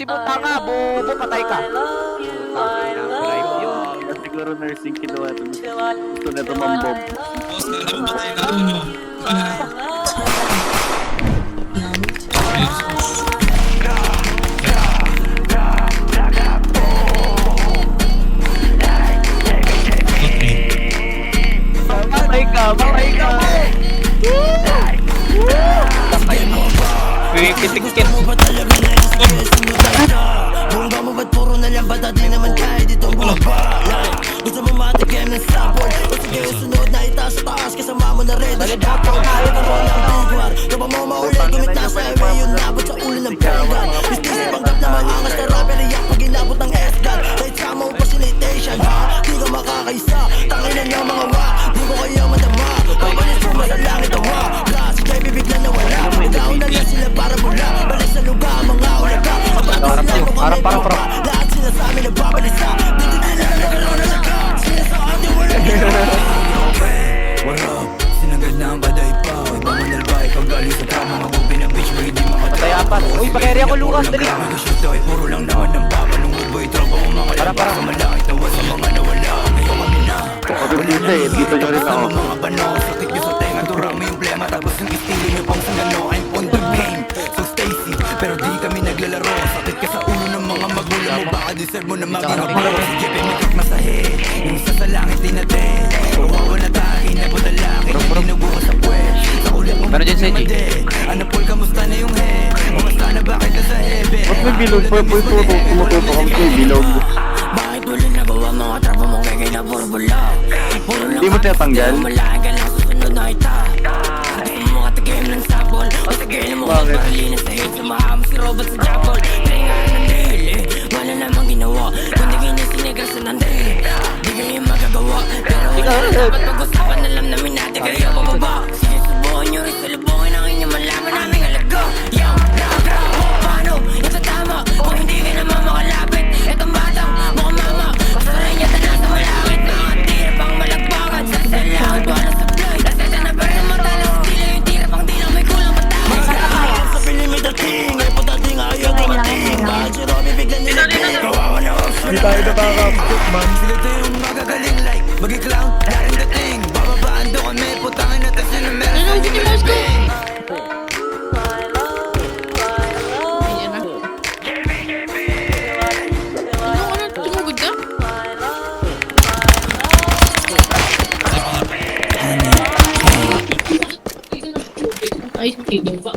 Si mo tanga, bobo, patay ka. Siguro nursing kinuha ito. Gusto na ito mambob. Boss, patay na uno. Patay ka, patay ka. Pitik-pitik. Bumba mo ba't puro na lang bata di naman kaya dito bumaba. Gusto mo matikim ng sample o sige sunod na itaas sa taas kasama mo na red. Dapat kahit ang roll ng bigwar kapag mo maulit gumita sa highway yun nabot sa ulo ng panggan. Mistis panggap na maangas na rapper iyak pag inabot ng S-gun. Kahit sa mo facilitation ha, di ka makakaisa. Tanginan niyo mga wa, di ko kayo madama. Papalis mo sa langit ang wa, blast kaya bibigla na wala. Ikaw na lang sila para mula, balik sa lugar mga ulaga. Parang lahat sila sa amin nagbabalisa. Titigil na nagkaroon na laga. Sila sa ating wala. What up? Sinagad na ang baday pa. Ibang manalbay pag galing sa tama. Mabubi na bitch mo hindi makatapos. Patay apat. Uy, pag-area ko, Lucas, dali. Mag-shoot daw ay puro lang naman ng papalungod boy. Tropa mo mga labas sa malaki. Tawa sa mga nawala. Ngayon kami na. Dito nyo rin ako. Mga pano. Sakit nyo sa tenga. Durang mo yung plema. Tapos yung estilo nyo pang sangano. I'm on the game. So Stacy. Pero di kami naglalaro. Sakit ka sa ulo ng mga magulang mo. Baka deserve mo na maging mapuro. Si JP may kakmasahin. Yung isa sa langit din natin. Kawawa na tayo. Napunta laki. Hindi nabukas sa puwet. Sa ulit mo Meron dyan si G. Ano Paul, kamusta na yung head? Kamusta na bakit ka sa heaven? Ba't may bilog pa? Pumututo kami kay bilog. Bakit wala nagawa mga tropa mo kaya na puro bulak? Puro lang Di mo tinatanggal? Malaking ka lang susunod na ita. Gusto mo makatikim ng sapol o sige mo Bakit? maralinis sa hate. Sumaham si Robot sa Japol. Kaya nga ng daily wala namang ginawa kundi ginasinigas na ng daily. Di kayo magagawa pero wala na dapat pag-usapan. Alam namin natin kaya pababa. Sige subukan nyo rin salubungin ang inyong malaman naming alaga. Yung rap paano ito tama kung hindi ka naman makalapit. Itong batang mukhang mama basta rin niya tanan sa malakit. Mga tira pang malagbagan sa salakot wala sa fly. Nasasa na pero matala sa tila yung tira pang di na may kulang patay. Sa piling may dating ay patating ayaw dumating. Bakit si Robby biglang nilating? Kawawa na option. Hindi tayo nakaka-fit man. Sila tayo yung magagaling like Magi-clown, laring dating Bababaan do kami, putangin natin sila meron sa hindi malabing. Tumugod ka? Ay, okay, ba?